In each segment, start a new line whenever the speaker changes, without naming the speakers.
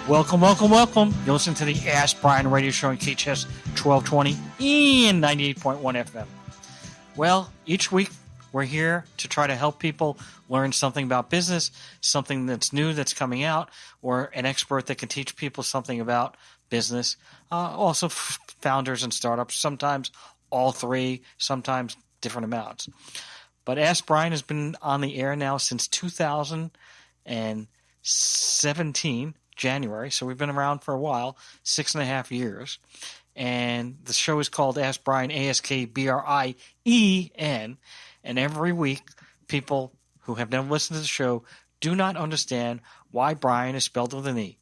Welcome, welcome, welcome. You listen to the Ask Brien radio show on KHTS 1220 and 98.1 FM. Well, each week we're here to try to help people learn something about business, something that's new that's coming out, or an expert that can teach people something about business. Also founders and startups, sometimes all three, sometimes different amounts. But Ask Brien has been on the air now since 2017, January, so we've been around for a while, 6.5 years. And the show is called Ask Brien, AskBrien. And every week, people who have never listened to the show do not understand why Brien is spelled with an E.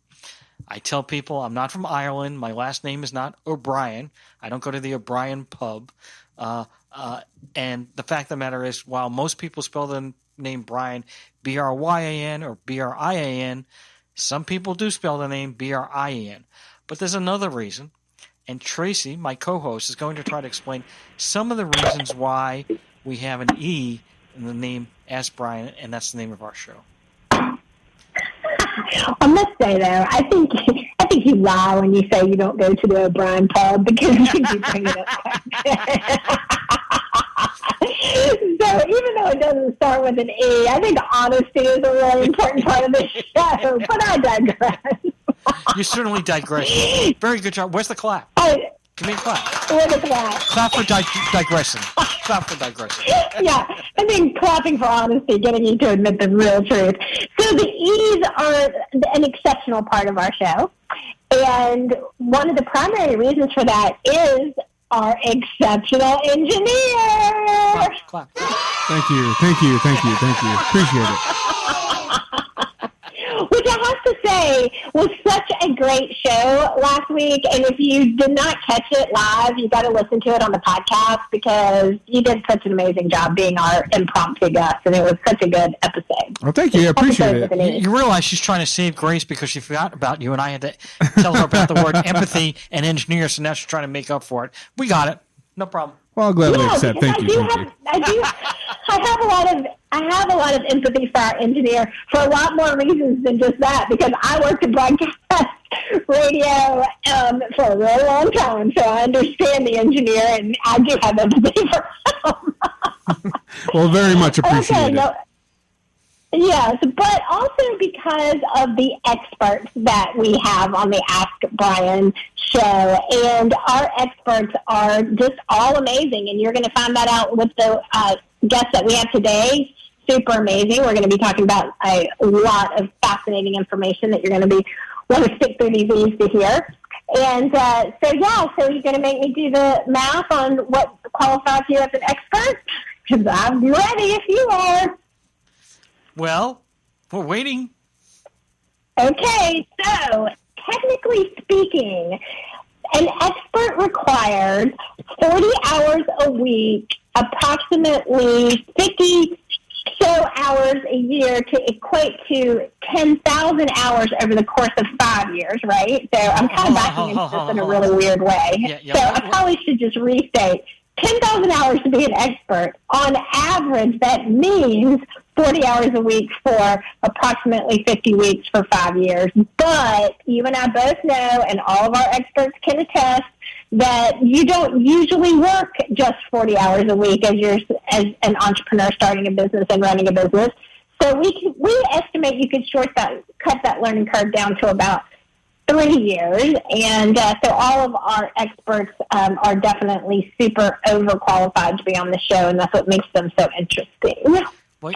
I tell people I'm not from Ireland. My last name is not O'Brien. I don't go to the O'Brien pub. And the fact of the matter is, while most people spell the name Brien Bryan or Brian, some people do spell the name Brien. But there's another reason. And Tracy, my co-host, is going to try to explain some of the reasons why we have an E in the name Ask Brien, and that's the name of our show.
I must say, though, I think you lie when you say you don't go to the O'Brien pub because you bring it up. So even though it doesn't start with an E, I think honesty is a really important part of the show, but I digress.
You certainly digress. Very good job. Where's the clap? Give me a clap.
Where's the clap?
Clap for digressing. Clap for digressing.
Yeah, I think clapping for honesty, getting you to admit the real truth. So the E's are an exceptional part of our show, and one of the primary reasons for that is our exceptional engineer.
Clap.
Thank you. Appreciate it.
Which I have to say was such a great show last week, and if you did not catch it live, you got to listen to it on the podcast because you did such an amazing job being our impromptu guest, and it was such a good episode.
Well, thank you. I appreciate it.
You realize she's trying to save Grace because she forgot about you, and I had to tell her about the word empathy and engineer, so now she's trying to make up for it. We got it. No problem.
Well, I'll gladly accept. Thank you.
I have a lot of empathy for our engineer for a lot more reasons than just that, because I worked in broadcast radio for a really long time, so I understand the engineer, and I do have empathy for him.
Well, very much appreciated.
Yes, but also because of the experts that we have on the Ask Brien show, and our experts are just all amazing, and you're going to find that out with the guests that we have today. Super amazing. We're going to be talking about a lot of fascinating information that you're going to want to stick through these E's to hear. And so you're going to make me do the math on what qualifies you as an expert? Because I'm ready if you are.
Well, we're waiting.
Okay, so technically speaking, an expert requires 40 hours a week, approximately 50 hours a year to equate to 10,000 hours over the course of 5 years, right? So I'm kind of backing into this in a really weird way. So I probably should just restate 10,000 hours to be an expert. On average, that means 40 hours a week for approximately 50 weeks for 5 years. But you and I both know, and all of our experts can attest, that you don't usually work just 40 hours a week as an entrepreneur starting a business and running a business. So we estimate you could cut that learning curve down to about 3 years. And so all of our experts are definitely super overqualified to be on the show, and that's what makes them so interesting.
Well,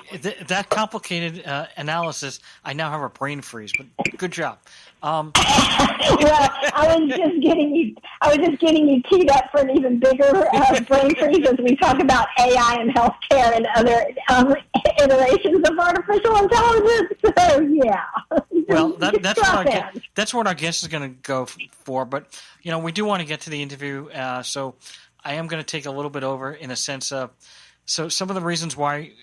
that complicated analysis, I now have a brain freeze, but good job.
Well, I was just getting you teed up for an even bigger brain freeze as we talk about AI and healthcare and other iterations of artificial intelligence. So yeah.
Well, that's what our guest is going to go for. But we do want to get to the interview, so I am going to take a little bit over in a sense of so some of the reasons why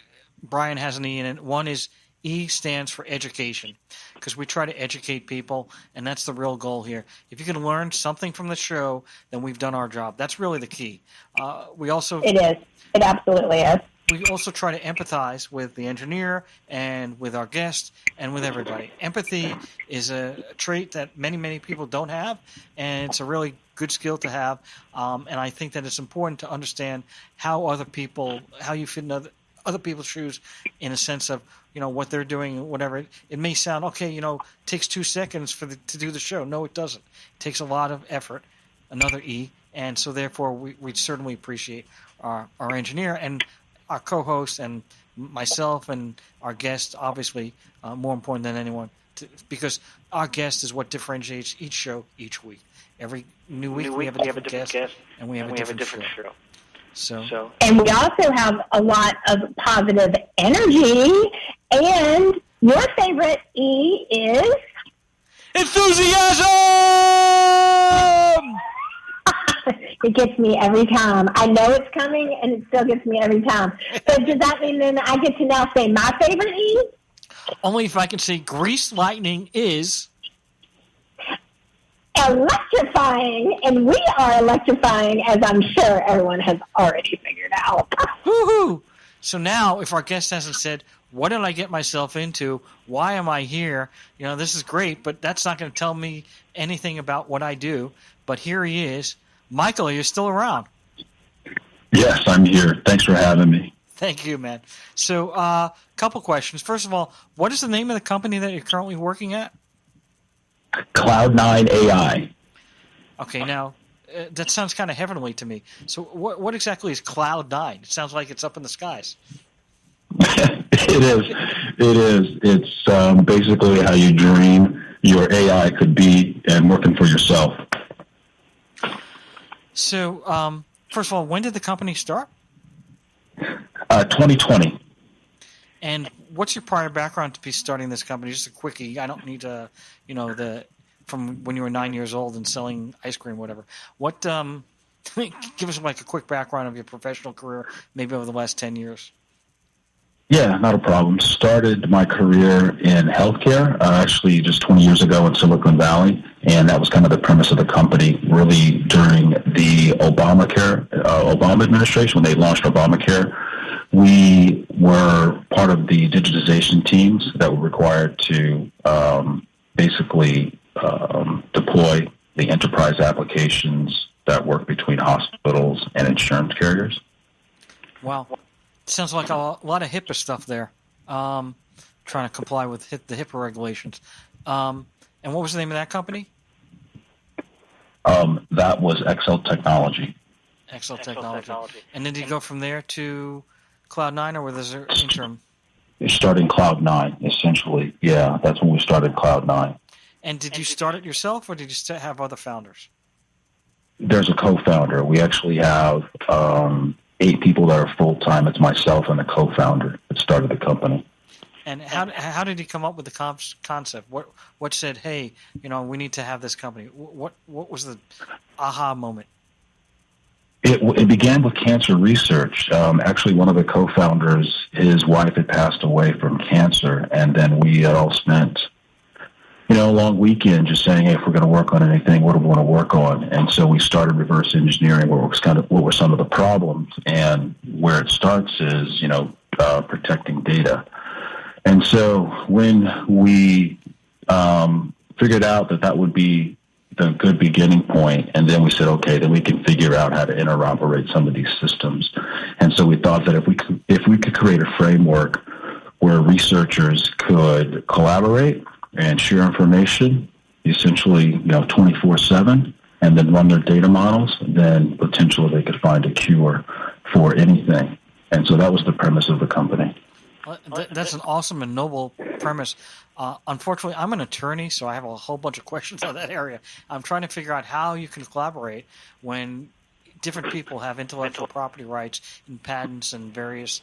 Brien has an E in it. One is E stands for education, because we try to educate people, and that's the real goal here. If you can learn something from the show, then we've done our job. That's really the key. It is.
It absolutely is.
we also try to empathize with the engineer and with our guests and with everybody. Empathy is a trait that many, many people don't have, and it's a really good skill to have. And I think that it's important to understand how you fit in other people's shoes in a sense of, what they're doing, whatever. It may sound, okay, takes 2 seconds to do the show. No, it doesn't. It takes a lot of effort, another E. And so therefore we certainly appreciate our engineer and our co-host and myself and our guest, obviously, more important than anyone, because our guest is what differentiates each show each week. Every new week we have a different guest, and we have a different show. So.
And we also have a lot of positive energy, and your favorite E is?
Enthusiasm!
It gets me every time. I know it's coming, and it still gets me every time. So does that mean then I get to now say my favorite E?
Only if I can say grease lightning is...
electrifying, and we are electrifying, as I'm sure everyone has already figured out.
Woohoo! So now, if our guest hasn't said, what did I get myself into? Why am I here? This is great, but that's not going to tell me anything about what I do. But here he is. Michael, are you still around?
Yes, I'm here. Thanks for having me.
Thank you, man. So, couple questions. First of all, what is the name of the company that you're currently working at?
Cloud9 AI.
Okay, now, that sounds kind of heavenly to me. So what exactly is Cloud9? It sounds like it's up in the skies.
It is. It's basically how you dream your AI could be and working for yourself.
So, first of all, when did the company start?
2020.
And what's your prior background to be starting this company? Just a quickie. I don't need to, from when you were 9 years old and selling ice cream, whatever. What? Give us like a quick background of your professional career, maybe over the last 10 years.
Yeah, not a problem. Started my career in healthcare, actually just 20 years ago in Silicon Valley, and that was kind of the premise of the company, really during the Obama administration, when they launched Obamacare. We were part of the digitization teams that were required to basically deploy the enterprise applications that work between hospitals and insurance carriers.
Wow. Sounds like a lot of HIPAA stuff there, trying to comply with the HIPAA regulations. And what was the name of that company?
That was Excel Technology.
Excel Technology. And then did you go from there to Cloud9, or was there interim?
Starting Cloud9, essentially. Yeah, that's when we started Cloud9.
And did you start it yourself, or did you have other founders?
There's a co-founder. We actually have 8 people that are full-time. It's myself and a co-founder that started the company.
And how did he come up with the concept? What said, hey, we need to have this company? What was the aha moment?
It began with cancer research. Actually, one of the co-founders, his wife had passed away from cancer, and then we had all spent a long weekend just saying, hey, if we're going to work on anything, what do we want to work on? And so we started reverse engineering what were some of the problems, and where it starts is, protecting data. And so when we figured out that would be the good beginning point, and then we said, okay, then we can figure out how to interoperate some of these systems. And so we thought that if we could create a framework where researchers could collaborate and share information, essentially, 24/7, and then run their data models, then potentially they could find a cure for anything. And so that was the premise of the company.
Well, that's an awesome and noble premise. Unfortunately, I'm an attorney, so I have a whole bunch of questions on that area. I'm trying to figure out how you can collaborate when different people have intellectual property rights and patents and various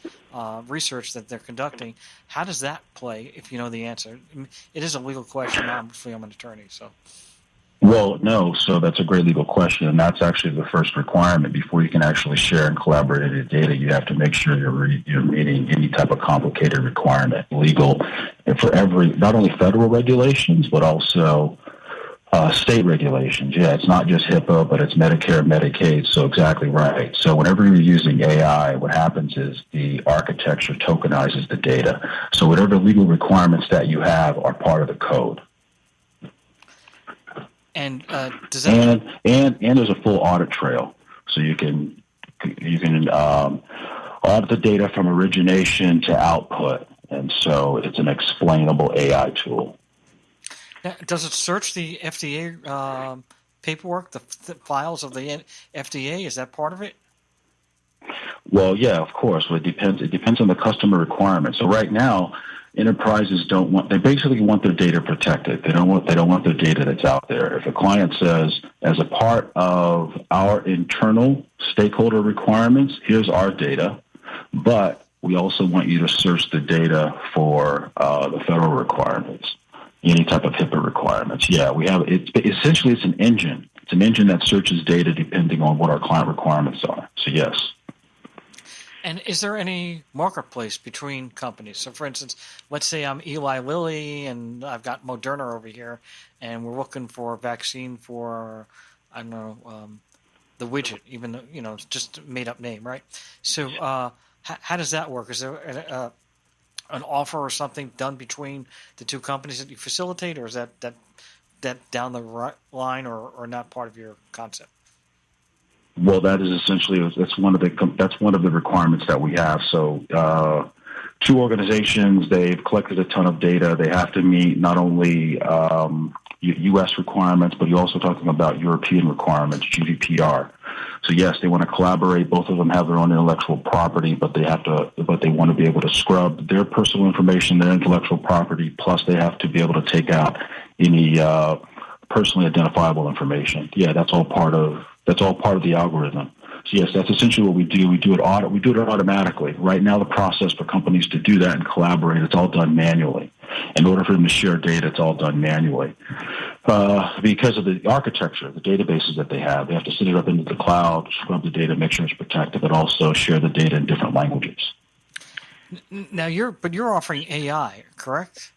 research that they're conducting. How does that play, if you know the answer? It is a legal question. Obviously, I'm an attorney, so.
Well, no, so that's a great legal question, and that's actually the first requirement. Before you can actually share and collaborate your data, you have to make sure you're meeting any type of complicated requirement, legal, and for not only federal regulations, but also State regulations. Yeah, it's not just HIPAA, but it's Medicare, Medicaid. So exactly right. So whenever you're using AI, what happens is the architecture tokenizes the data. So whatever legal requirements that you have are part of the code.
And does that
and there's a full audit trail, so you can audit the data from origination to output, and so it's an explainable AI tool.
now, does it search the FDA paperwork, the files of the FDA? Is that part of it?
Well, yeah, of course. Well, it depends. It depends on the customer requirements. So right now, enterprises they basically want their data protected. They don't want their data that's out there. If a client says, as a part of our internal stakeholder requirements, here's our data, but we also want you to search the data for the federal requirements, any type of HIPAA requirements. Yeah, we have. Essentially, it's an engine. It's an engine that searches data depending on what our client requirements are. So yes.
And is there any marketplace between companies? So, for instance, let's say I'm Eli Lilly and I've got Moderna over here, and we're looking for a vaccine for, I don't know, the widget, even though, it's just a made-up name, right? So how does that work? Is there an offer or something done between the two companies that you facilitate, or is that down the line or not part of your concept?
Well, that is essentially that's one of the requirements that we have. So, two organizations, they've collected a ton of data. They have to meet not only U.S. requirements, but you're also talking about European requirements, GDPR. So yes, they want to collaborate. Both of them have their own intellectual property, but they want to be able to scrub their personal information, their intellectual property. Plus, they have to be able to take out any personally identifiable information. Yeah, that's all part of the algorithm. So yes, that's essentially what we do. We do it automatically. Right now, the process for companies to do that and collaborate, it's all done manually. In order for them to share data, it's all done manually. Because of the architecture, the databases that they have to set it up into the cloud, scrub the data, make sure it's protected, but also share the data in different languages.
Now you're offering AI, correct?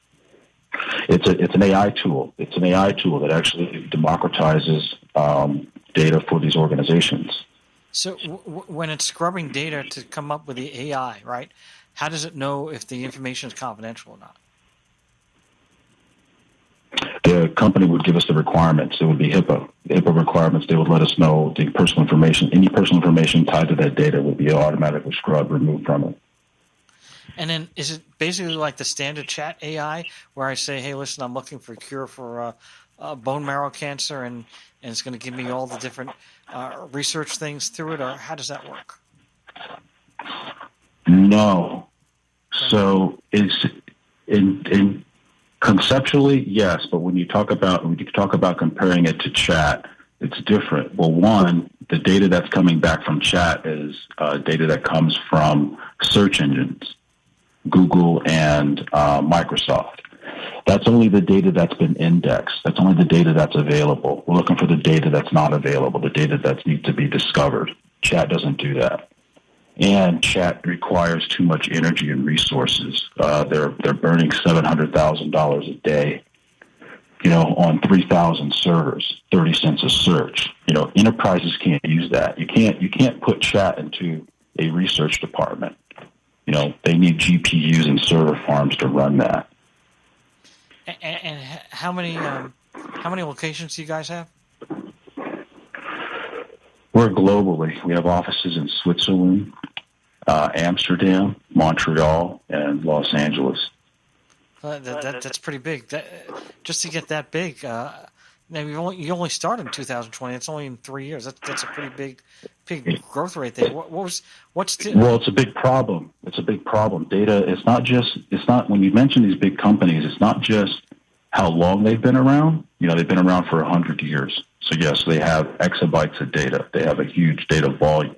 It's an AI tool. It's an AI tool that actually democratizes data for these organizations.
So when it's scrubbing data to come up with the AI, right, how does it know if the information is confidential or not?
The company would give us the requirements. It would be HIPAA. The HIPAA requirements, they would let us know the personal information. Any personal information tied to that data would be automatically scrubbed, removed from it.
And then is it basically like the standard chat AI where I say, hey, listen, I'm looking for a cure for bone marrow cancer, and it's going to give me all the different research things through it, or how does that work?
No. So it's in conceptually, yes, but when you talk about comparing it to chat, it's different. Well, one, the data that's coming back from chat is data that comes from search engines, Google and Microsoft. That's only the data that's been indexed. That's only the data that's available. We're looking for the data that's not available, the data that needs to be discovered. Chat doesn't do that. And chat requires too much energy and resources. They're burning $700,000 a day, on 3,000 servers, 30 cents a search. Enterprises can't use that. You can't put chat into a research department. They need GPUs and server farms to run that.
And how many locations do you guys have?
We're globally. We have offices in Switzerland, Amsterdam, Montreal, and Los Angeles.
That's pretty big. Just to get that big, now you only started in 2020. It's only in 3 years. That's a pretty big growth rate there. Well,
it's a big problem. It's a big problem. Data. It's not when you mention these big companies. It's not just how long they've been around. They've been around for 100 years. So yes, they have exabytes of data. They have a huge data volume.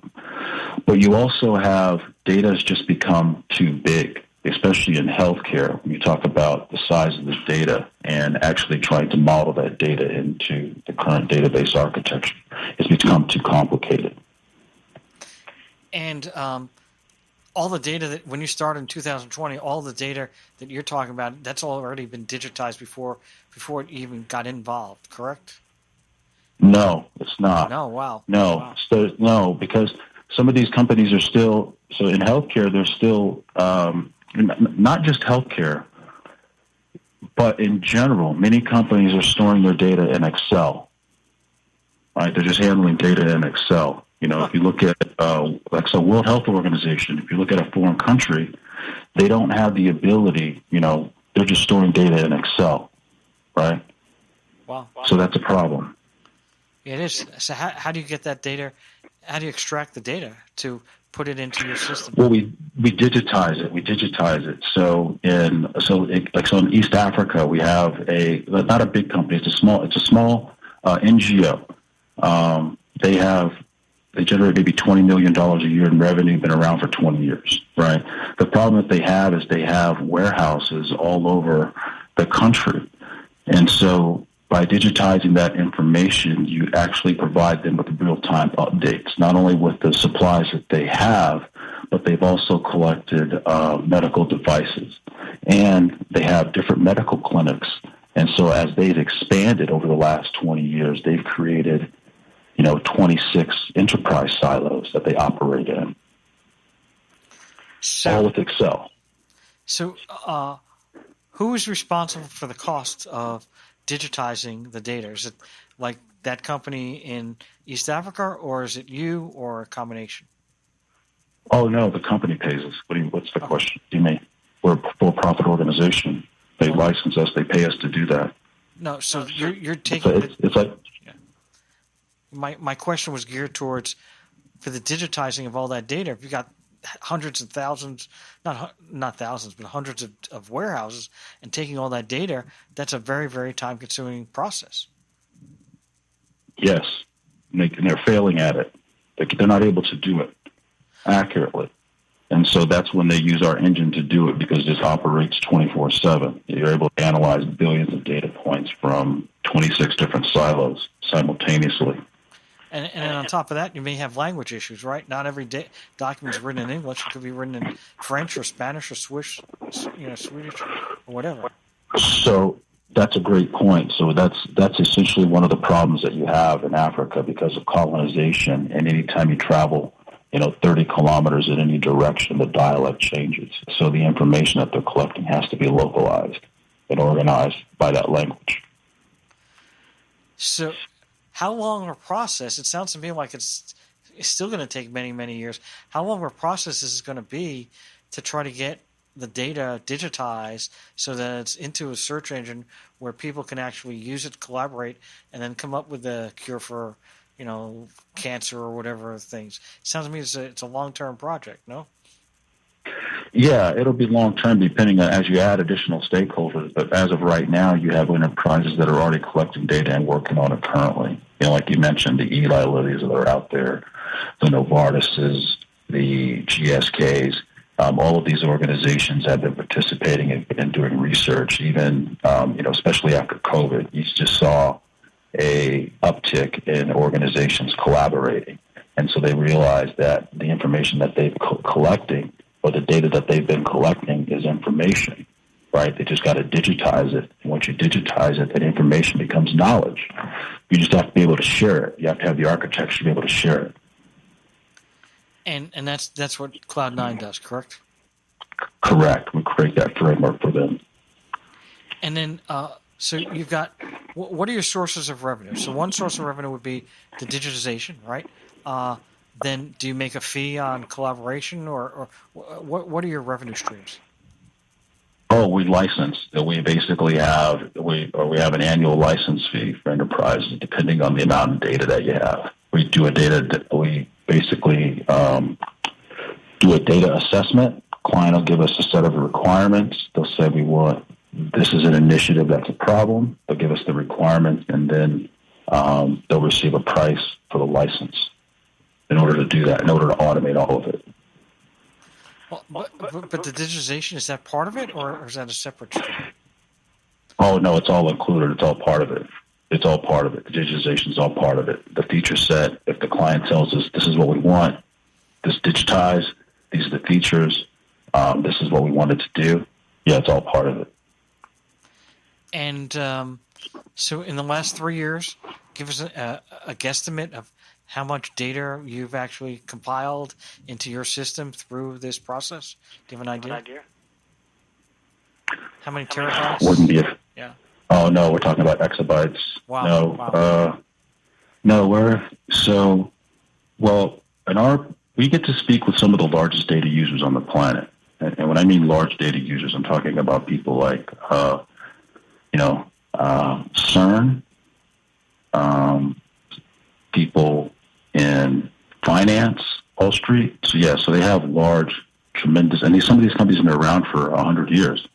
But you also have data has just become too big, especially in healthcare. When you talk about the size of this data and actually trying to model that data into the current database architecture, it's become too complicated.
And all the data that when you started in 2020, all the data that you're talking about, that's already been digitized before it even got involved, correct?
No, it's not.
No, wow.
No,
Wow.
so, no, because some of these companies are still, so in healthcare, they're still, not just healthcare, but in general, many companies are storing their data in Excel. Right? They're just handling data in Excel. If you look at, World Health Organization, if you look at a foreign country, they don't have the ability, they're just storing data in Excel, right?
Wow.
So that's a problem.
It is. So how do you get that data? How do you extract the data to put it into your system?
Well, we digitize it. We digitize it. So in East Africa, we have not a big company. It's a small NGO. They generate maybe $20 million a year in revenue, been around for 20 years, right? The problem that they have is they have warehouses all over the country. And so by digitizing that information, you actually provide them with real-time updates, not only with the supplies that they have, but they've also collected medical devices. And they have different medical clinics. And so as they've expanded over the last 20 years, they've created 26 enterprise silos that they operate in, all with Excel.
So who is responsible for the cost of digitizing the data? Is it like that company in East Africa, or is it you, or a combination?
Oh, no, the company pays us. What's the question? Do you mean? We're a for-profit organization. They license us. They pay us to do that.
No, so you're taking...
It's like...
My question was geared towards, for the digitizing of all that data, if you got hundreds of thousands, not thousands, but hundreds of warehouses, and taking all that data, that's a very, very time-consuming process.
Yes, and they're failing at it. They're not able to do it accurately. And so that's when they use our engine to do it, because this operates 24/7. You're able to analyze billions of data points from 26 different silos simultaneously.
And on top of that, you may have language issues, right? Not every document is written in English. It could be written in French or Spanish or Swedish or whatever.
So that's a great point. So that's essentially one of the problems that you have in Africa because of colonization. And anytime you travel, 30 kilometers in any direction, the dialect changes. So the information that they're collecting has to be localized and organized by that language.
So how long a process? It sounds to me like it's still going to take many, many years. How long a process is it going to be to try to get the data digitized so that it's into a search engine where people can actually use it, collaborate, and then come up with a cure for, cancer or whatever things? It sounds to me it's a long-term project, no?
Yeah, it'll be long-term depending on as you add additional stakeholders. But as of right now, you have enterprises that are already collecting data and working on it currently. Like you mentioned, the Eli Lillys that are out there, the Novartises, the GSKs, all of these organizations have been participating in doing research, even, especially after COVID. You just saw a uptick in organizations collaborating. And so they realized that the information that they've collecting or the data that they've been collecting is information, right? They just got to digitize it. And once you digitize it, that information becomes knowledge. You just have to be able to share it. You have to have the architecture to be able to share it. And
that's what Cloud9 does, correct?
Correct. We create that framework for them.
And then, so you've got, what are your sources of revenue? So one source of revenue would be the digitization, right? Then do you make a fee on collaboration, or what are your revenue streams?
Oh, we license. We basically have have an annual license fee for enterprises, depending on the amount of data that you have. We basically do a data assessment. Client will give us a set of requirements. They'll say this is an initiative that's a problem. They'll give us the requirements, and then they'll receive a price for the license in order to do that, in order to automate all of it.
Well, but the digitization, is that part of it, or is that a separate stream?
Oh, no, it's all included. It's all part of it. It's all part of it. The digitization is all part of it. The feature set, if the client tells us this is what we want, this digitize, These are the features. This is what we wanted to do. Yeah, it's all part of it.
And so in the last 3 years, give us a guesstimate of how much data you've actually compiled into your system through this process. Do you have an idea? How many terabytes?
Wouldn't be
Yeah.
Oh, no, we're talking about exabytes.
Wow.
No,
Wow.
no, we get to speak with some of the largest data users on the planet. And when I mean large data users, I'm talking about people like, CERN, people in finance, Wall Street. So they have large, tremendous, and some of these companies have been around for 100 years.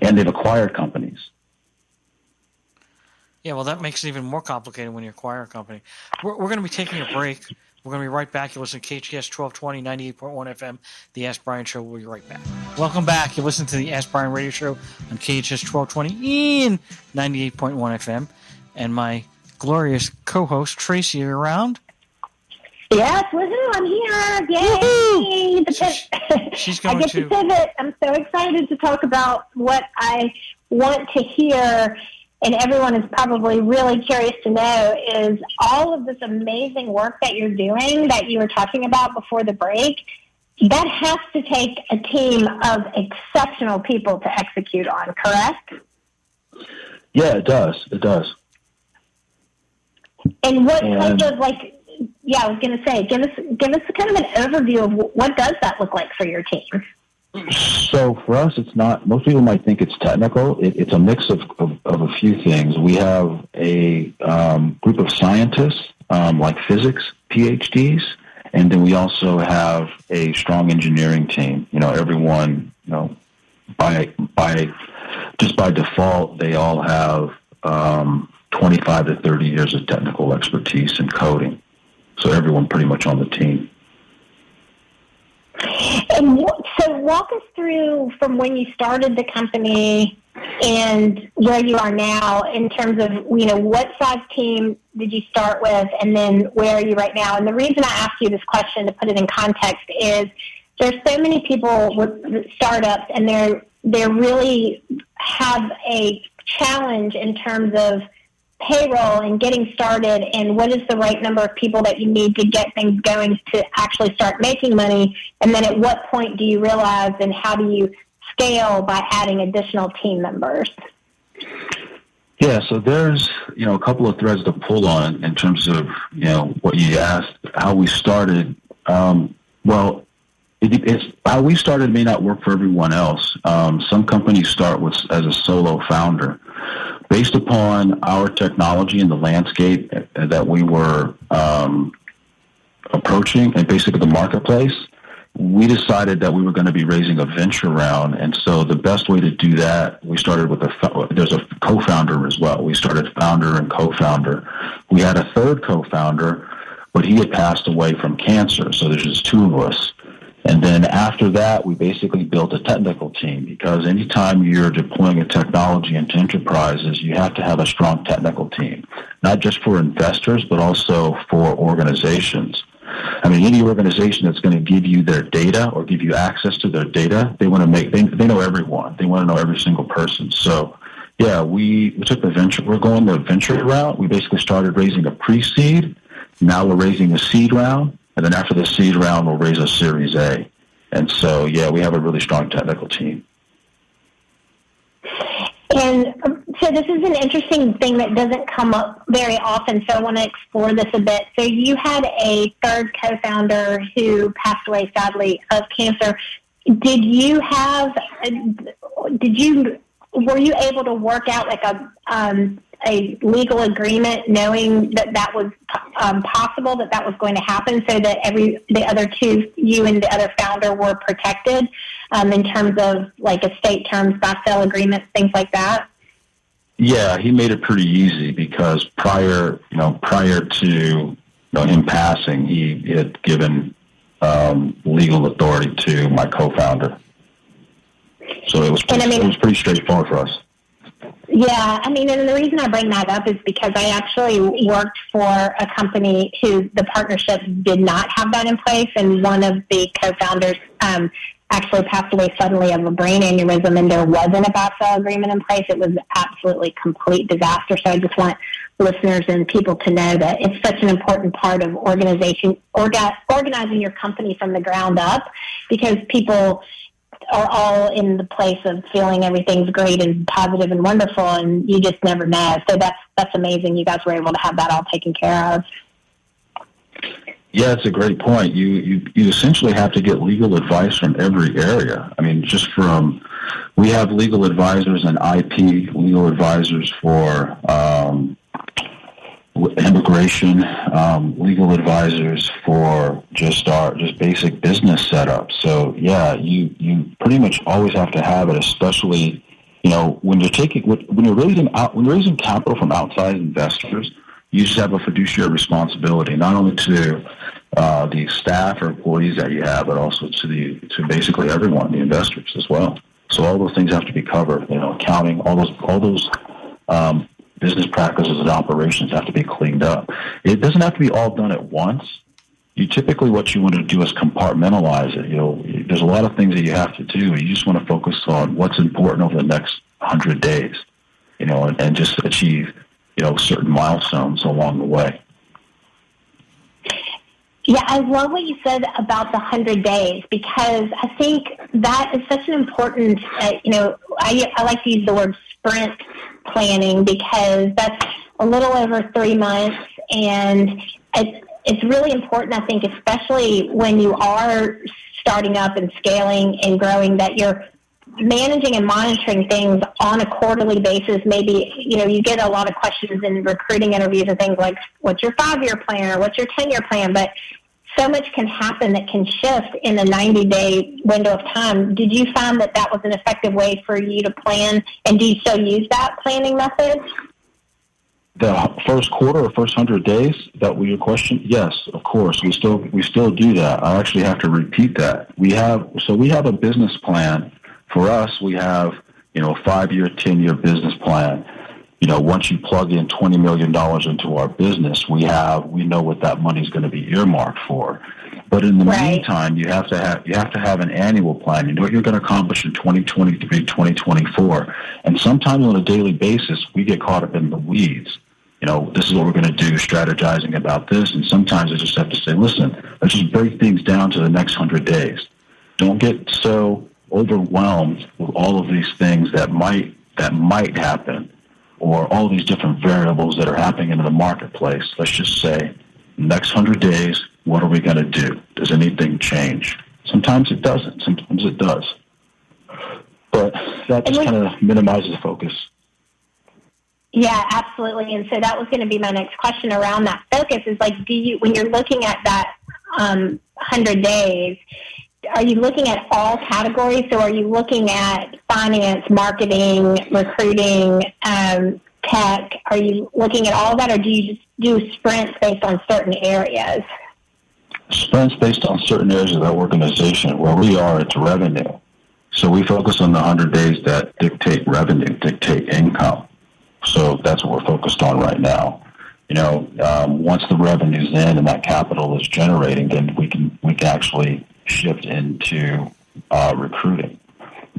And they've acquired companies.
Yeah, well, that makes it even more complicated when you acquire a company. We're going to be taking a break. We're going to be right back. You listen to KHTS 1220, 98.1 FM, The Ask Brien Show. We'll be right back. Welcome back. You listen to The Ask Brien Radio Show on KHTS 1220 in 98.1 FM. And my glorious co-host, Tracy, are you around?
Yes, woohoo, I'm here. Yay!
She's going
I get to pivot. I'm so excited to talk about what I want to hear, and everyone is probably really curious to know, is all of this amazing work that you're doing that you were talking about before the break. That has to take a team of exceptional people to execute on, correct?
Yeah, it does. It does.
And what type of, I was going to say, give us kind of an overview of what does that look like for your team?
So for us, it's not. Most people might think it's technical. It's a mix of a few things. We have a group of scientists, like physics PhDs, and then we also have a strong engineering team. Everyone, by default, they all have 25 to 30 years of technical expertise in coding. So everyone pretty much on the team.
And so walk us through from when you started the company and where you are now in terms of, what size team did you start with and then where are you right now? And the reason I ask you this question, to put it in context, is there's so many people with startups and they really have a challenge in terms of payroll and getting started and what is the right number of people that you need to get things going to actually start making money, and then at what point do you realize and how do you scale by adding additional team members?
Yeah, so there's a couple of threads to pull on in terms of what you asked, how we started. It's how we started may not work for everyone else. Some companies start as a solo founder. Based upon our technology and the landscape that we were approaching and basically the marketplace, we decided that we were going to be raising a venture round. And so the best way to do that, we started with there's a co-founder as well. We started founder and co-founder. We had a third co-founder, but he had passed away from cancer. So there's just two of us. And then after that, we basically built a technical team, because anytime you're deploying a technology into enterprises, you have to have a strong technical team, not just for investors, but also for organizations. I mean, any organization that's going to give you their data or give you access to their data, they want to they know everyone. They want to know every single person. So, yeah, we took the venture. We're going the venture route. We basically started raising a pre-seed. Now we're raising a seed round. And then after the seed round, we'll raise a Series A. And so, yeah, we have a really strong technical team.
And so this is an interesting thing that doesn't come up very often, so I want to explore this a bit. So you had a third co-founder who passed away, sadly, of cancer. Were you able to work out like a legal agreement knowing that was possible, that was going to happen, so that the other two, you and the other founder, were protected in terms of like estate terms, buy-sell agreements, things like that?
Yeah, he made it pretty easy, because prior to him passing, he had given legal authority to my co-founder. So it was pretty straightforward for us.
Yeah, I mean, and the reason I bring that up is because I actually worked for a company who the partnership did not have that in place, and one of the co-founders actually passed away suddenly of a brain aneurysm, and there wasn't a buy-sell agreement in place. It was absolutely complete disaster. So I just want listeners and people to know that it's such an important part of organizing your company from the ground up, because people are all in the place of feeling everything's great and positive and wonderful, and you just never know. So that's amazing. You guys were able to have that all taken care of.
Yeah, it's a great point. You essentially have to get legal advice from every area. I mean, we have legal advisors in IP, legal advisors for immigration, legal advisors for just basic business setup. So yeah, you pretty much always have to have it, especially, when you're raising capital from outside investors. You just have a fiduciary responsibility, not only to the staff or employees that you have, but also to basically everyone, the investors as well. So all those things have to be covered. Accounting, all those business practices and operations have to be cleaned up. It doesn't have to be all done at once. What you want to do is compartmentalize it. There's a lot of things that you have to do. You just want to focus on what's important over the next 100 days, and just achieve, certain milestones along the way.
Yeah, I love what you said about the 100 days, because I think that is such an important, I like to use the word sprint planning, because that's a little over 3 months, and it's really important, I think, especially when you are starting up and scaling and growing, that you're managing and monitoring things on a quarterly basis. Maybe, you get a lot of questions in recruiting interviews and things like, what's your 5-year plan or what's your 10-year plan? But so much can happen that can shift in a 90-day window of time. Did you find that was an effective way for you to plan, and do you still use that planning method?
The first quarter or first 100 days, that was your question? Yes, of course. We still do that. I actually have to repeat that. We have a business plan. For us, we have, a 5-year, 10-year business plan. Once you plug in $20 million into our business, we know what that money is going to be earmarked for. But in the meantime, you have to have an annual plan. You know what you're going to accomplish in 2023, 2024. And sometimes on a daily basis, we get caught up in the weeds. This is what we're going to do, strategizing about this. And sometimes I just have to say, listen, let's just break things down to the next 100 days. Don't get so overwhelmed with all of these things that might happen, or all these different variables that are happening in the marketplace. Let's just say, next 100 days, what are we going to do? Does anything change? Sometimes it doesn't. Sometimes it does. But that just kind of minimizes focus.
Yeah, absolutely. And so that was going to be my next question around that focus is, like, when you're looking at that 100 days, are you looking at all categories? So are you looking at finance, marketing, recruiting, tech? Are you looking at all of that, or do you just do sprints based on certain areas?
Sprints based on certain areas of that organization. Where we are, it's revenue. So we focus on the 100 days that dictate revenue, dictate income. So that's what we're focused on right now. Once the revenue's in and that capital is generating, then we can actually shift into recruiting.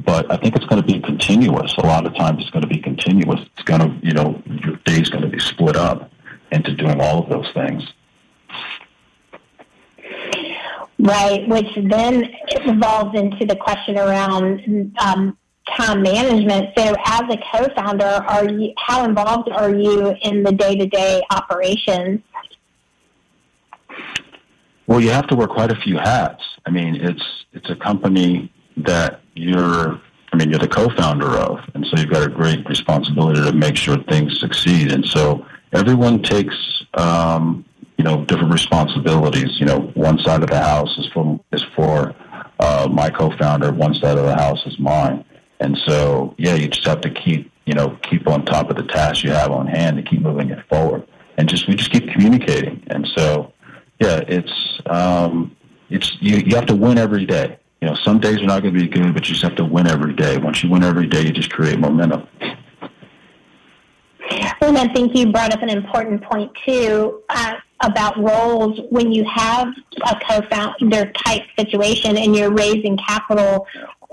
But I think it's going to be continuous. A lot of times it's going to be continuous. It's going to, your day's going to be split up into doing all of those things.
Right, which then evolves into the question around time management. So as a co-founder, how involved are you in the day-to-day operations?
Well, you have to wear quite a few hats. I mean, it's a company that you're the co-founder of, and so you've got a great responsibility to make sure things succeed. And so everyone takes, different responsibilities. One side of the house is for my co-founder. One side of the house is mine. And so, yeah, you just have to keep on top of the tasks you have on hand to keep moving it forward. And we just keep communicating. And so, yeah, you have to win every day. Some days are not going to be good, but you just have to win every day. Once you win every day, you just create momentum.
Well, I think you brought up an important point, too, about roles. When you have a co-founder type situation and you're raising capital,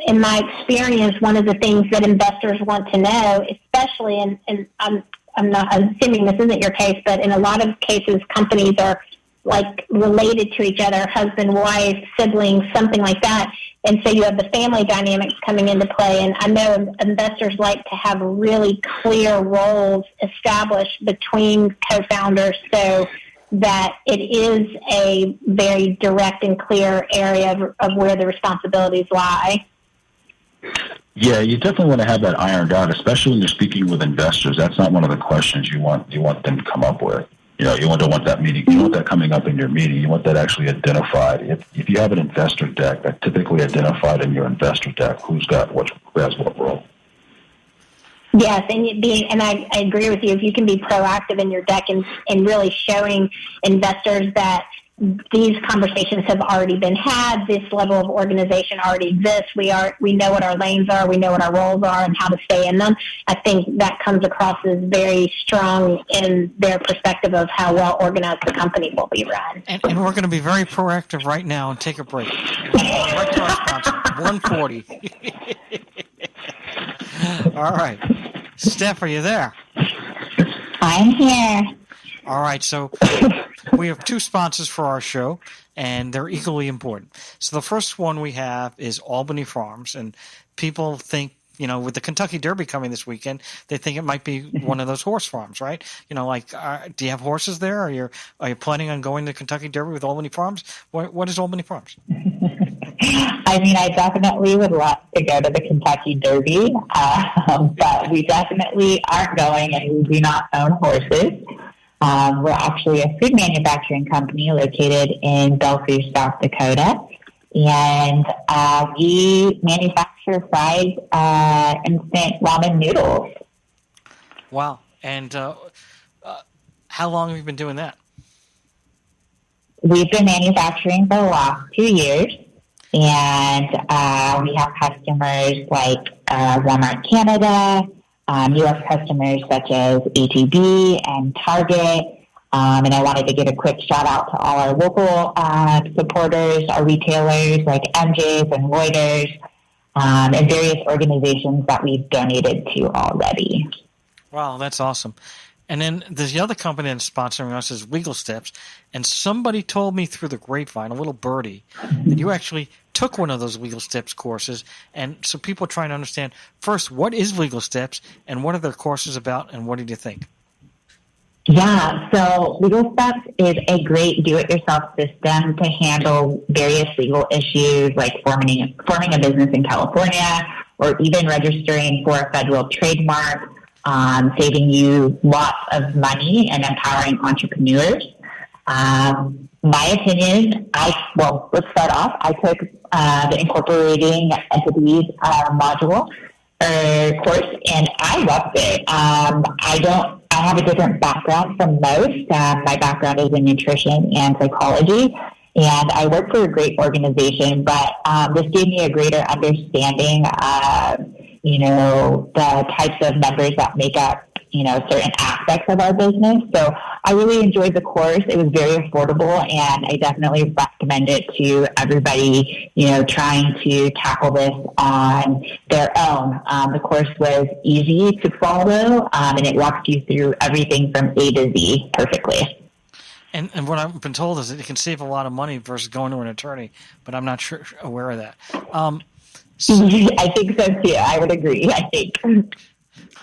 in my experience, one of the things that investors want to know, especially, and I'm assuming this isn't your case, but in a lot of cases, companies are like related to each other, husband, wife, siblings, something like that. And so you have the family dynamics coming into play. And I know investors like to have really clear roles established between co-founders so that it is a very direct and clear area of where the responsibilities lie.
Yeah, you definitely want to have that ironed out, especially when you're speaking with investors. That's not one of the questions you want them to come up with. You don't want that meeting. You want that coming up in your meeting. You want that actually identified. If you have an investor deck, that typically identified in your investor deck who has what role.
Yes, and I agree with you. If you can be proactive in your deck and really showing investors that these conversations have already been had, this level of organization already exists, we know what our lanes are, we know what our roles are and how to stay in them. I think that comes across as very strong in their perspective of how well organized the company will be run.
And we're going to be very proactive right now and take a break. Right to our sponsor, 140. All right. Steph, are you there?
I'm here.
All right, so we have two sponsors for our show, and they're equally important. So the first one we have is Albany Farms, and people think, with the Kentucky Derby coming this weekend, they think it might be one of those horse farms, right? Do you have horses there? Are you planning on going to Kentucky Derby with Albany Farms? What is Albany Farms?
I mean, I definitely would love to go to the Kentucky Derby, but we definitely aren't going, and we do not own horses. We're actually a food manufacturing company located in Belfast, South Dakota, and we manufacture fried instant ramen noodles.
Wow. And how long have you been doing that?
We've been manufacturing for the last 2 years, and we have customers like Walmart Canada, U.S. customers such as H-E-B and Target. And I wanted to give a quick shout out to all our local supporters, our retailers like MJ's and Reuters, and various organizations that we've donated to already.
Wow, that's awesome. And then there's the other company that's sponsoring us is Legal Steps. And somebody told me through the grapevine, a little birdie, that you actually took one of those Legal Steps courses. And so people are trying to understand, first, what is Legal Steps and what are their courses about and what did you think?
Yeah, so Legal Steps is a great do-it-yourself system to handle various legal issues like forming a business in California or even registering for a federal trademark, saving you lots of money and empowering entrepreneurs. My opinion, let's start off. I took the Incorporating Entities module course, and I loved it. I have a different background from most. My background is in nutrition and psychology, and I work for a great organization, but this gave me a greater understanding of, the types of members that make up, certain aspects of our business. So I really enjoyed the course. It was very affordable, and I definitely recommend it to everybody, trying to tackle this on their own. The course was easy to follow, and it walks you through everything from A to Z perfectly.
And what I've been told is that it can save a lot of money versus going to an attorney, but I'm not sure aware of that.
I think so too. I would agree, I think.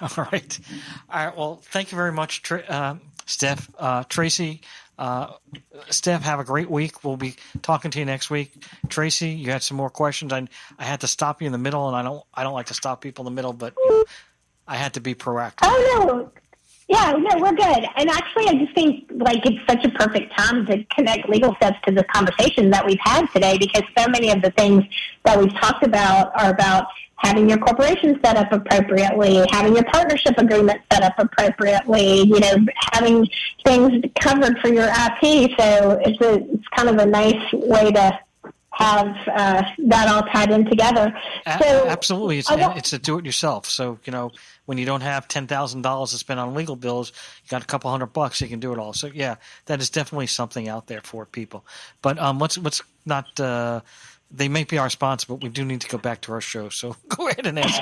All right. Well, thank you very much, Steph. Tracy, Steph, have a great week. We'll be talking to you next week. Tracy, you had some more questions. I had to stop you in the middle, and I don't like to stop people in the middle, but I had to be proactive.
Oh, no. Yeah, no, we're good. And actually, I just think it's such a perfect time to connect Legal Steps to the conversation that we've had today, because so many of the things that we've talked about are about having your corporation set up appropriately, having your partnership agreement set up appropriately, having things covered for your IP. So it's kind of a nice way to have that all tied in together. So
absolutely, it's a do-it-yourself. So when you don't have $10,000 to spend on legal bills, you got a couple $100, you can do it all. So yeah, that is definitely something out there for people. But let's not. They may be our sponsor, but we do need to go back to our show. So go ahead and answer.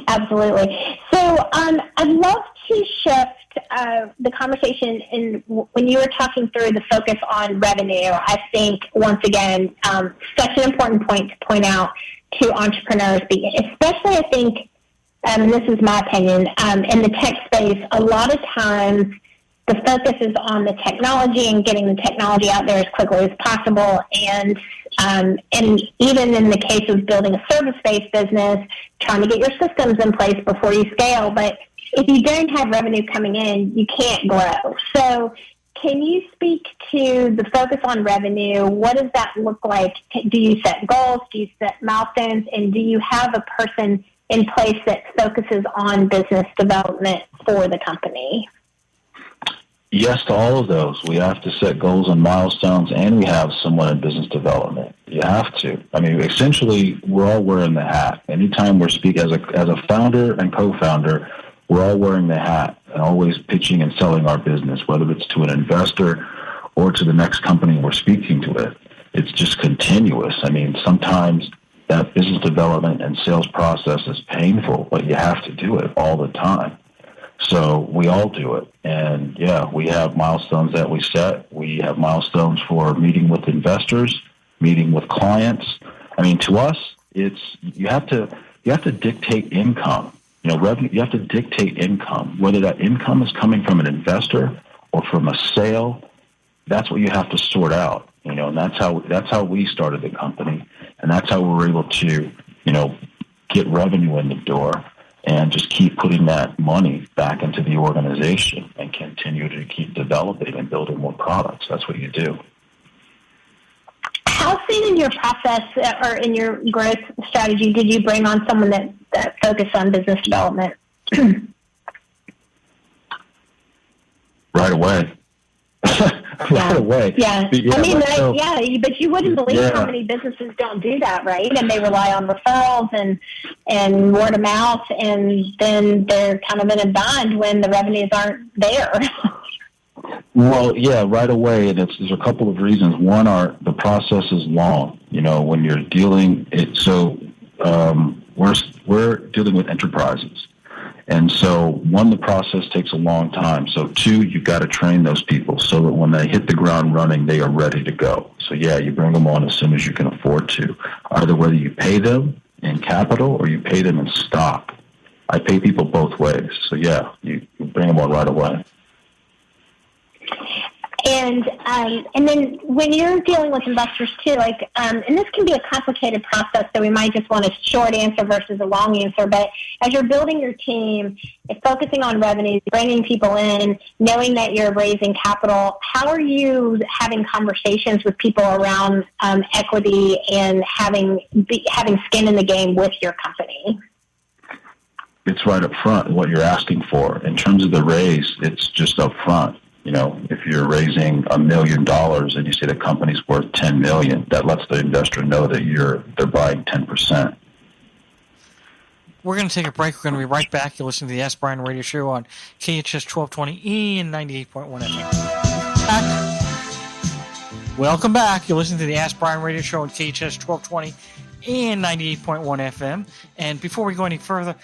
Absolutely. So I'd love to shift the conversation when you were talking through the focus on revenue. I think, once again, such an important point to point out to entrepreneurs, especially I think, and this is my opinion, in the tech space, a lot of times the focus is on the technology and getting the technology out there as quickly as possible. And even in the case of building a service-based business, trying to get your systems in place before you scale. But if you don't have revenue coming in, you can't grow. So can you speak to the focus on revenue? What does that look like? Do you set goals? Do you set milestones? And do you have a person in place that focuses on business development for the company?
Yes to all of those. We have to set goals and milestones, and we have someone in business development. You have to. I mean, essentially, we're all wearing the hat. Anytime we're speaking as a founder and co-founder, we're all wearing the hat and always pitching and selling our business, whether it's to an investor or to the next company we're speaking to it. It's just continuous. I mean, sometimes that business development and sales process is painful, but you have to do it all the time. So we all do it. And yeah, we have milestones that we set. We have milestones for meeting with investors, meeting with clients. I mean, to us, it's you have to dictate income. Revenue. You have to dictate income, whether that income is coming from an investor or from a sale. That's what you have to sort out. And that's how we started the company, and that's how we were able to get revenue in the door. And just keep putting that money back into the organization and continue to keep developing and building more products. That's what you do.
How soon in your process or in your growth strategy did you bring on someone that focused on business development?
Right away. Right away.
Yeah. But you wouldn't believe
Yeah.
how many businesses don't do that, right? And they rely on referrals and word of mouth, and then they're kind of in a bind when the revenues aren't there.
Well, yeah, right away. And there's a couple of reasons. One, the process is long. When you're dealing it. So we're dealing with enterprises. And so, one, the process takes a long time. So, two, you've got to train those people so that when they hit the ground running, they are ready to go. So, yeah, you bring them on as soon as you can afford to, either whether you pay them in capital or you pay them in stock. I pay people both ways. So, yeah, you bring them on right away.
And then when you're dealing with investors too, and this can be a complicated process, so we might just want a short answer versus a long answer. But as you're building your team, focusing on revenues, bringing people in, knowing that you're raising capital, how are you having conversations with people around equity and having skin in the game with your company?
It's right up front what you're asking for. In terms of the raise, it's just up front. If you're raising $1 million and you say the company's worth $10 million, that lets the investor know that they're buying 10%.
We're going to take a break. We're going to be right back. You're listening to the Ask Brien Radio Show on KHTS 1220 and 98.1 FM. Welcome back. You're listening to the Ask Brien Radio Show on KHTS 1220 and 98.1 FM. And before we go any further,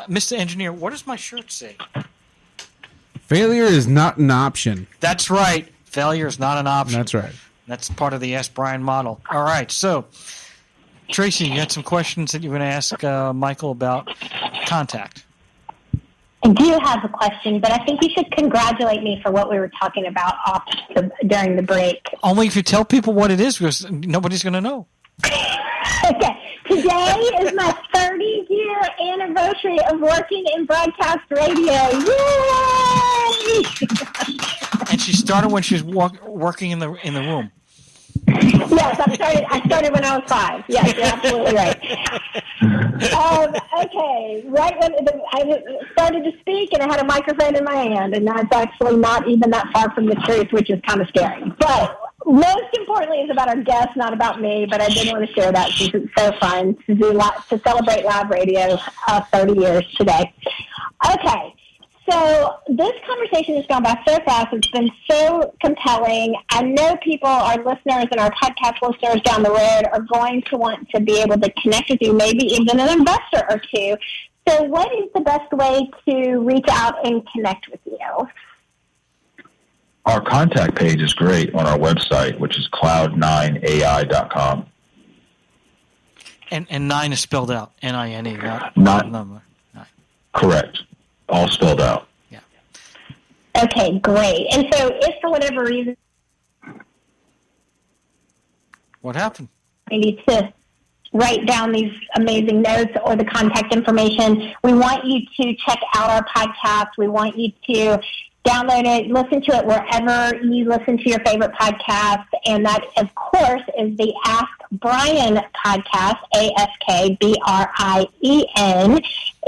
Mr. Engineer, what does my shirt say?
Failure is not an option.
That's right. Failure is not an option.
That's right.
That's part of the Ask Brien model. All right. So, Tracy, you had some questions that you were going to ask Michael about contact.
I do have a question, but I think you should congratulate me for what we were talking about during the break.
Only if you tell people what it is, because nobody's going to know.
Okay. Today is my 30-year anniversary of working in broadcast radio. Yay!
And she started when she was working in the room.
Yes, I started when I was 5. Yes, you're absolutely right. Okay, right when I started to speak, and I had a microphone in my hand, and that's actually not even that far from the truth, which is kind of scary. But Most importantly, it's about our guests, not about me. But I did want to share that since it's so fun to celebrate live radio 30 years today. Okay, so this conversation has gone by so fast. It's been so compelling. I know people, our listeners and our podcast listeners down the road, are going to want to be able to connect with you, maybe even an investor or two. So, what is the best way to reach out and connect with you?
Our contact page is great on our website, which is cloud9ai.com.
And 9 is spelled out, N-I-N-E,
Not
number. 9.
Correct. All spelled out.
Yeah.
Okay, great. And so if for whatever reason
What happened?
you need to write down these amazing notes or the contact information, we want you to check out our podcast. We want you to download it, listen to it wherever you listen to your favorite podcast. And that, of course, is the Ask Brien podcast, AskBrien.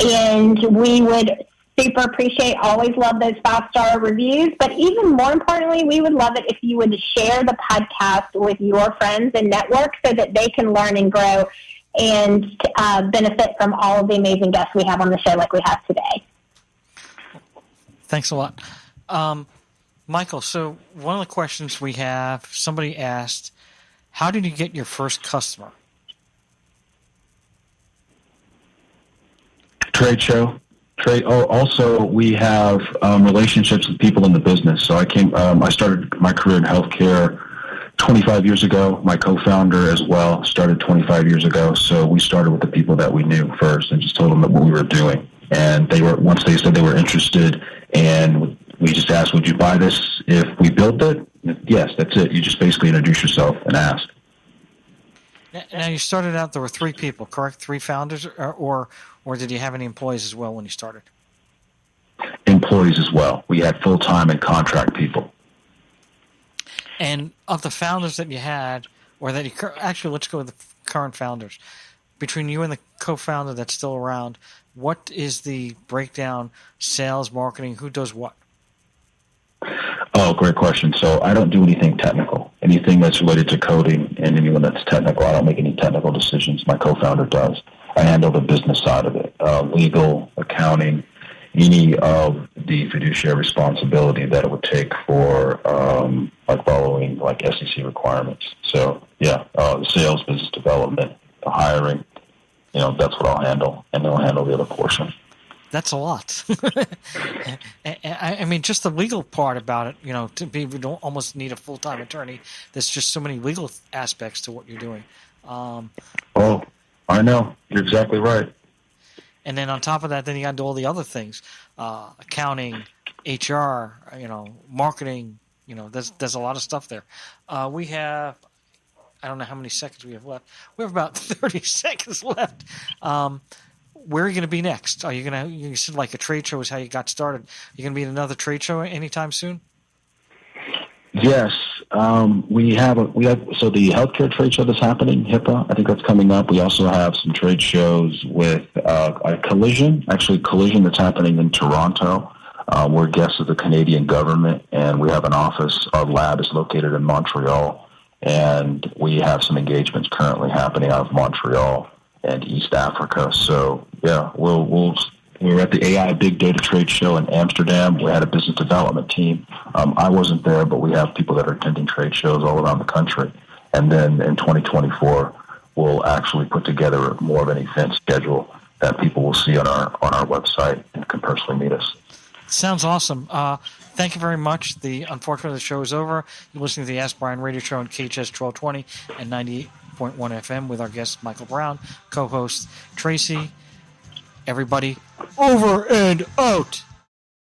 And we would super appreciate, always love those 5-star reviews. But even more importantly, we would love it if you would share the podcast with your friends and network so that they can learn and grow and benefit from all of the amazing guests we have on the show like we have today.
Thanks a lot. Michael, so one of the questions we have, somebody asked, how did you get your first customer?
Trade show. Also, we have relationships with people in the business. So I started my career in healthcare 25 years ago. My co-founder as well started 25 years ago. So we started with the people that we knew first and just told them what we were doing. And once they said they were interested, and we just asked, would you buy this if we built it? Yes, that's it. You just basically introduce yourself and ask.
Now, you started out, there were 3 people, correct? 3 founders, or did you have any employees as well when you started?
Employees as well. We had full-time and contract people.
And of the founders that you had, or that you actually, let's go with the current founders. Between you and the co-founder that's still around, what is the breakdown, sales, marketing, who does what?
Oh, great question. So I don't do anything technical. Anything that's related to coding and anyone that's technical, I don't make any technical decisions. My co-founder does. I handle the business side of it, legal, accounting, any of the fiduciary responsibility that it would take for following SEC requirements. So, the sales, business development, the hiring, that's what I'll handle, and they'll handle the other portion.
That's a lot. I mean, just the legal part about it, we don't almost need a full-time attorney. There's just so many legal aspects to what you're doing.
Oh, I know. You're exactly right.
And then on top of that, then you got to do all the other things, accounting, HR, marketing, there's a lot of stuff there. We have, I don't know how many seconds we have left. We have about 30 seconds left. Where are you going to be next? Are you going to? You said like a trade show is how you got started. Are you going to be at another trade show anytime soon?
Yes, we have. So the healthcare trade show that's happening, HIPAA. I think that's coming up. We also have some trade shows with Collision. Actually, Collision that's happening in Toronto. We're guests of the Canadian government, and we have an office. Our lab is located in Montreal, and we have some engagements currently happening out of Montreal and East Africa. So we were at the AI Big Data Trade Show in Amsterdam. We had a business development team. I wasn't there, but we have people that are attending trade shows all around the country. And then in 2024, we'll actually put together more of an event schedule that people will see on our website and can personally meet us.
Sounds awesome. Thank you very much. Unfortunately, the show is over. You're listening to the Ask Brien radio show on KHTS 1220 and 98.1 FM with our guest, Michael Brown, co-host Tracy. Everybody, over and out.